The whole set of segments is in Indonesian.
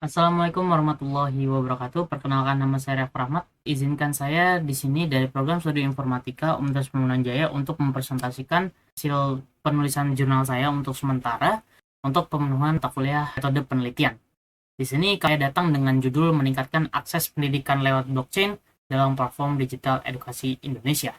Assalamualaikum warahmatullahi wabarakatuh. Perkenalkan, nama saya Ref Rahmat. Izinkan saya di sini dari program studi informatika Universitas Pembangunan Jaya untuk mempresentasikan hasil penulisan jurnal saya untuk sementara untuk pemenuhan mata kuliah metode penelitian. Di sini saya datang dengan judul meningkatkan akses pendidikan lewat blockchain dalam platform digital edukasi Indonesia.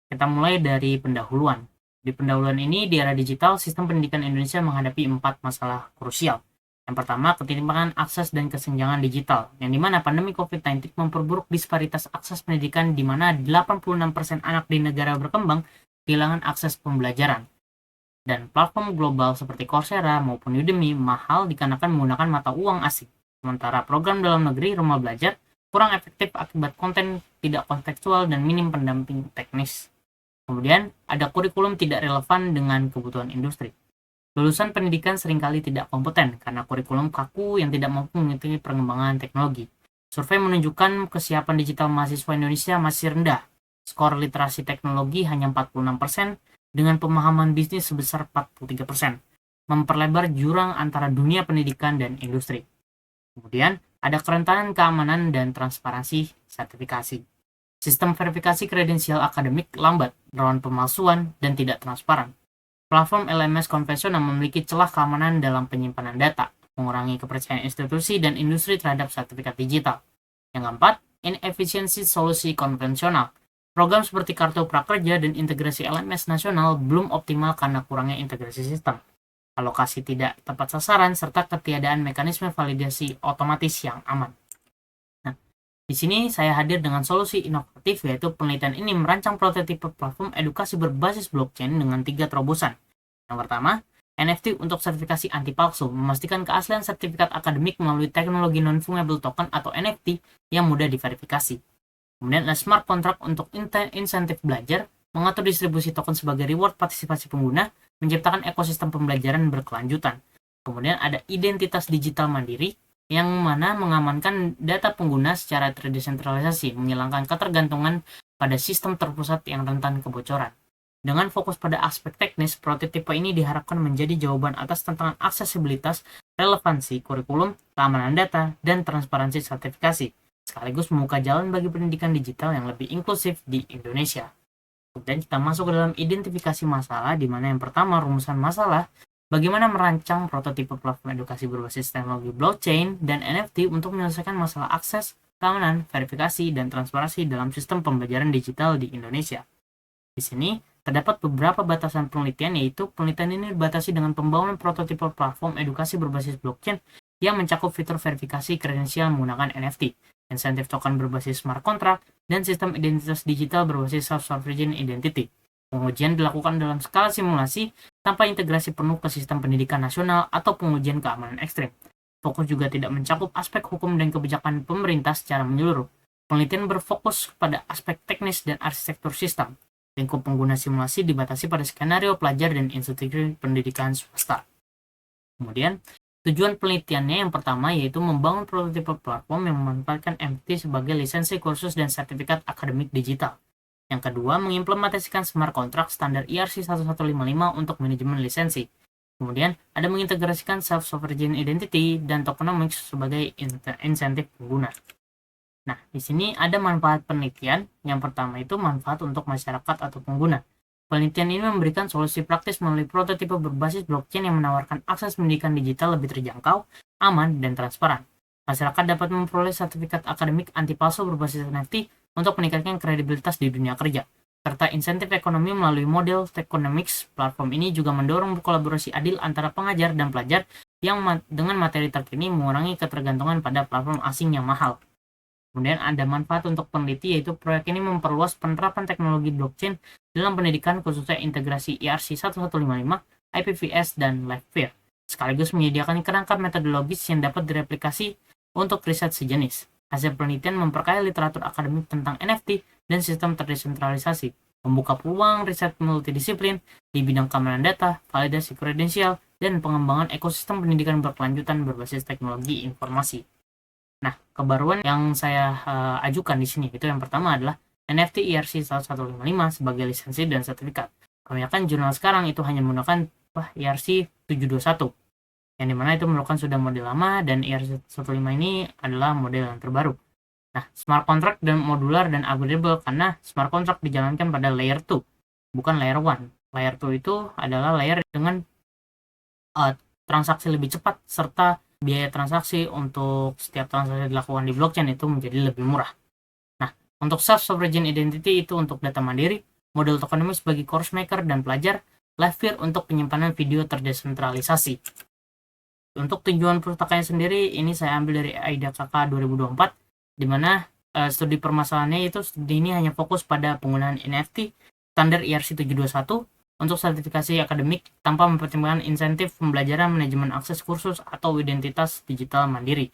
Kita mulai dari pendahuluan. Di pendahuluan ini, di era digital, sistem pendidikan Indonesia menghadapi 4 masalah krusial. Yang pertama, ketimpangan akses dan kesenjangan digital, yang dimana pandemi COVID-19 memperburuk disparitas akses pendidikan di mana 86% anak di negara berkembang kehilangan akses pembelajaran. Dan platform global seperti Coursera maupun Udemy mahal dikarenakan menggunakan mata uang asing. Sementara program dalam negeri rumah belajar kurang efektif akibat konten tidak kontekstual dan minim pendamping teknis. Kemudian, ada kurikulum tidak relevan dengan kebutuhan industri. Lulusan pendidikan seringkali tidak kompeten karena kurikulum kaku yang tidak mampu mengikuti perkembangan teknologi. Survei menunjukkan kesiapan digital mahasiswa Indonesia masih rendah. Skor literasi teknologi hanya 46%, dengan pemahaman bisnis sebesar 43%, memperlebar jurang antara dunia pendidikan dan industri. Kemudian, ada kerentanan keamanan dan transparansi sertifikasi. Sistem verifikasi kredensial akademik lambat, rawan pemalsuan, dan tidak transparan. Platform LMS konvensional memiliki celah keamanan dalam penyimpanan data, mengurangi kepercayaan institusi dan industri terhadap sertifikat digital. Yang keempat, inefisiensi solusi konvensional. Program seperti kartu prakerja dan integrasi LMS nasional belum optimal karena kurangnya integrasi sistem, alokasi tidak tepat sasaran, serta ketiadaan mekanisme validasi otomatis yang aman. Nah, di sini saya hadir dengan solusi inovatif, yaitu penelitian ini merancang prototipe platform edukasi berbasis blockchain dengan 3 terobosan. Yang pertama, NFT untuk sertifikasi anti palsu, memastikan keaslian sertifikat akademik melalui teknologi non-fungible token atau NFT yang mudah diverifikasi. Kemudian ada smart contract untuk insentif belajar, mengatur distribusi token sebagai reward partisipasi pengguna, menciptakan ekosistem pembelajaran berkelanjutan. Kemudian ada identitas digital mandiri, yang mana mengamankan data pengguna secara terdesentralisasi, menghilangkan ketergantungan pada sistem terpusat yang rentan kebocoran. Dengan fokus pada aspek teknis, prototipe ini diharapkan menjadi jawaban atas tantangan aksesibilitas, relevansi kurikulum, keamanan data, dan transparansi sertifikasi, sekaligus membuka jalan bagi pendidikan digital yang lebih inklusif di Indonesia. Kemudian kita masuk ke dalam identifikasi masalah, di mana yang pertama, rumusan masalah, bagaimana merancang prototipe platform edukasi berbasis teknologi blockchain dan NFT untuk menyelesaikan masalah akses, keamanan, verifikasi, dan transparansi dalam sistem pembelajaran digital di Indonesia. Di sini, terdapat beberapa batasan penelitian, yaitu penelitian ini dibatasi dengan pembangunan prototipe platform edukasi berbasis blockchain yang mencakup fitur verifikasi kredensial menggunakan NFT, insentif token berbasis smart contract, dan sistem identitas digital berbasis self-sovereign identity. Pengujian dilakukan dalam skala simulasi tanpa integrasi penuh ke sistem pendidikan nasional atau pengujian keamanan ekstrim. Fokus juga tidak mencakup aspek hukum dan kebijakan pemerintah secara menyeluruh. Penelitian berfokus pada aspek teknis dan arsitektur sistem. Lingkup pengguna simulasi dibatasi pada skenario pelajar dan institusi pendidikan swasta. Kemudian, tujuan penelitiannya yang pertama yaitu membangun prototipe platform yang memanfaatkan NFT sebagai lisensi kursus dan sertifikat akademik digital. Yang kedua, mengimplementasikan smart contract standar ERC 1155 untuk manajemen lisensi. Kemudian, ada mengintegrasikan self-sovereign identity dan tokenomics sebagai insentif pengguna. Nah, di sini ada manfaat penelitian. Yang pertama itu manfaat untuk masyarakat atau pengguna. Penelitian ini memberikan solusi praktis melalui prototipe berbasis blockchain yang menawarkan akses pendidikan digital lebih terjangkau, aman, dan transparan. Masyarakat dapat memperoleh sertifikat akademik anti palsu berbasis NFT untuk meningkatkan kredibilitas di dunia kerja, serta insentif ekonomi melalui model Techonomics. Platform ini juga mendorong kolaborasi adil antara pengajar dan pelajar yang dengan materi terkini mengurangi ketergantungan pada platform asing yang mahal. Kemudian ada manfaat untuk peneliti, yaitu proyek ini memperluas penerapan teknologi blockchain dalam pendidikan, khususnya integrasi ERC 1155, IPVS, dan LivePeer, sekaligus menyediakan kerangka metodologis yang dapat direplikasi untuk riset sejenis. Hasil penelitian memperkaya literatur akademik tentang NFT dan sistem terdesentralisasi, membuka peluang riset multidisiplin di bidang keamanan data, validasi kredensial, dan pengembangan ekosistem pendidikan berkelanjutan berbasis teknologi informasi. Nah, kebaruan yang saya ajukan di sini itu yang pertama adalah NFT ERC 1155 sebagai lisensi dan sertifikat. Kebanyakan jurnal sekarang itu hanya menggunakan ERC 721. yang dimana itu merupakan sudah model lama dan ERC15 ini adalah model yang terbaru. Nah, smart contract dan modular dan upgradable karena smart contract dijalankan pada layer 2, bukan layer 1. Layer 2 itu adalah layer dengan transaksi lebih cepat serta biaya transaksi untuk setiap transaksi dilakukan di blockchain itu menjadi lebih murah. Nah, untuk self-sovereign identity itu untuk data mandiri, model tokenomics bagi course maker dan pelajar, Livepir untuk penyimpanan video terdesentralisasi. Untuk tujuan perpustakaannya sendiri, ini saya ambil dari AIDA KK 2024, di mana studi permasalahannya itu studi ini hanya fokus pada penggunaan NFT standar ERC721 untuk sertifikasi akademik tanpa mempertimbangkan insentif pembelajaran manajemen akses kursus atau identitas digital mandiri.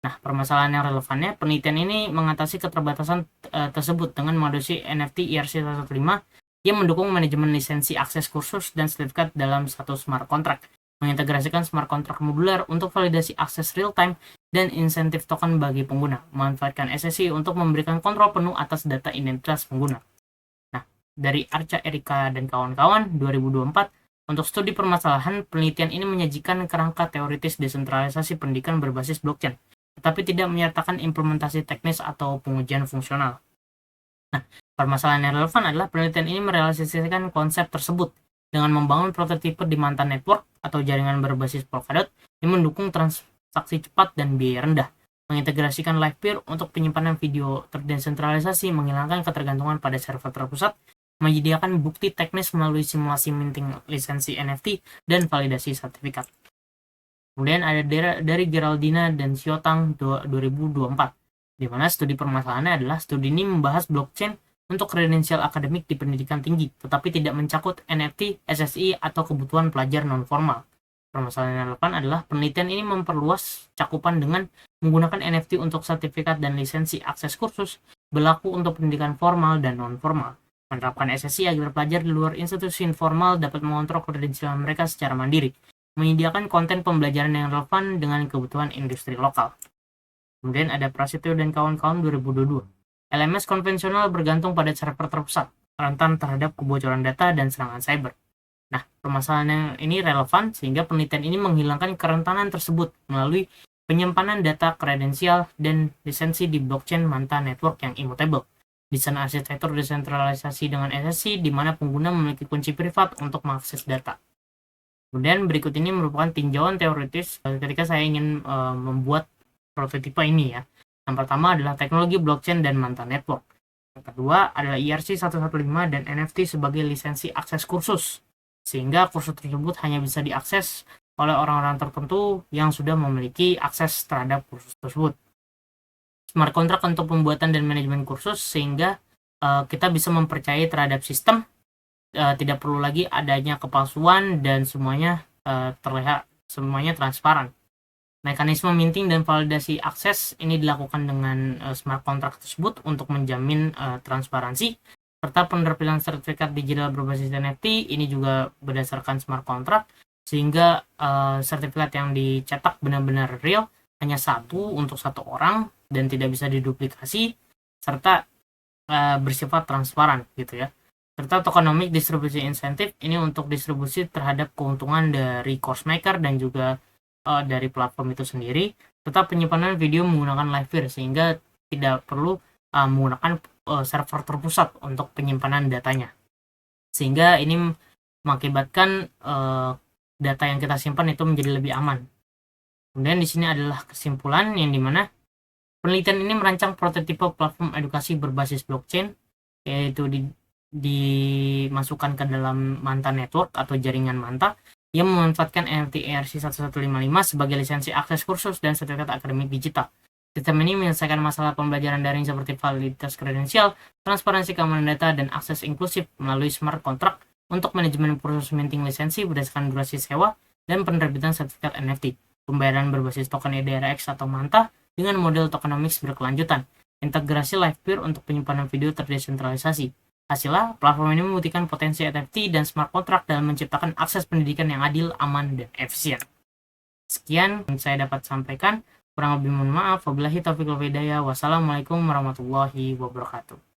Nah, permasalahan yang relevannya, penelitian ini mengatasi keterbatasan tersebut dengan mengadopsi NFT ERC115 yang mendukung manajemen lisensi akses kursus dan sertifikat dalam satu smart contract, mengintegrasikan smart contract modular untuk validasi akses real-time dan insentif token bagi pengguna, memanfaatkan SSI untuk memberikan kontrol penuh atas data identitas pengguna. Nah, dari Arca Erika dan kawan-kawan 2024, untuk studi permasalahan, penelitian ini menyajikan kerangka teoritis desentralisasi pendidikan berbasis blockchain, tetapi tidak menyertakan implementasi teknis atau pengujian fungsional. Nah, permasalahan yang relevan adalah penelitian ini merealisasikan konsep tersebut dengan membangun prototipe di mantan network atau jaringan berbasis Polkadot yang mendukung transaksi cepat dan biaya rendah, mengintegrasikan Livepir untuk penyimpanan video terdesentralisasi, menghilangkan ketergantungan pada server terpusat, menyediakan bukti teknis melalui simulasi minting lisensi NFT, dan validasi sertifikat. Kemudian ada dari Geraldina dan Xiotang 2024, di mana studi permasalahannya adalah studi ini membahas blockchain untuk kredensial akademik di pendidikan tinggi, tetapi tidak mencakup NFT, SSI, atau kebutuhan pelajar non-formal. Permasalahan yang relevan adalah penelitian ini memperluas cakupan dengan menggunakan NFT untuk sertifikat dan lisensi akses kursus, berlaku untuk pendidikan formal dan non-formal. Menerapkan SSI agar pelajar di luar institusi informal dapat mengontrol kredensial mereka secara mandiri, menyediakan konten pembelajaran yang relevan dengan kebutuhan industri lokal. Kemudian ada Prasetyo dan kawan-kawan 2022. LMS konvensional bergantung pada server terpusat, rentan terhadap kebocoran data dan serangan cyber. Nah, permasalahan yang ini relevan sehingga penelitian ini menghilangkan kerentanan tersebut melalui penyimpanan data kredensial dan lisensi di blockchain mantan network yang immutable. Desain arsitektur desentralisasi dengan SSI di mana pengguna memiliki kunci privat untuk mengakses data. Kemudian berikut ini merupakan tinjauan teoritis ketika saya ingin membuat prototipe ini ya. Yang pertama adalah teknologi blockchain dan mantan network. Yang kedua adalah ERC115 dan NFT sebagai lisensi akses kursus, sehingga kursus tersebut hanya bisa diakses oleh orang-orang tertentu yang sudah memiliki akses terhadap kursus tersebut. Smart contract untuk pembuatan dan manajemen kursus, sehingga kita bisa mempercayai terhadap sistem, tidak perlu lagi adanya kepalsuan dan semuanya terlihat semuanya transparan. Mekanisme minting dan validasi akses ini dilakukan dengan smart contract tersebut untuk menjamin transparansi, serta penerbitan sertifikat digital berbasis NFT ini juga berdasarkan smart contract, sehingga sertifikat yang dicetak benar-benar real, hanya satu untuk satu orang dan tidak bisa diduplikasi, serta bersifat transparan gitu ya. Serta tokenomic distribusi insentif ini untuk distribusi terhadap keuntungan dari course maker dan juga dari platform itu sendiri, serta penyimpanan video menggunakan Livepir sehingga tidak perlu menggunakan server terpusat untuk penyimpanan datanya, sehingga ini mengakibatkan data yang kita simpan itu menjadi lebih aman. Kemudian di sini adalah kesimpulan yang dimana penelitian ini merancang prototipe platform edukasi berbasis blockchain, yaitu dimasukkan ke dalam mantan network atau jaringan manta yang memanfaatkan NFT ERC1155 sebagai lisensi akses kursus dan sertifikat akademik digital. Sistem ini menyelesaikan masalah pembelajaran daring seperti validitas kredensial, transparansi keamanan data, dan akses inklusif melalui smart contract untuk manajemen proses minting lisensi berdasarkan durasi sewa dan penerbitan sertifikat NFT, pembayaran berbasis token EDRX atau manta dengan model tokenomics berkelanjutan, integrasi Livepir untuk penyimpanan video terdesentralisasi. Hasilnya, platform ini membuktikan potensi NFT dan smart contract dalam menciptakan akses pendidikan yang adil, aman, dan efisien. Sekian yang saya dapat sampaikan. Kurang lebih mohon maaf. Wabillahi taufiq wal hidayah. Wassalamualaikum warahmatullahi wabarakatuh.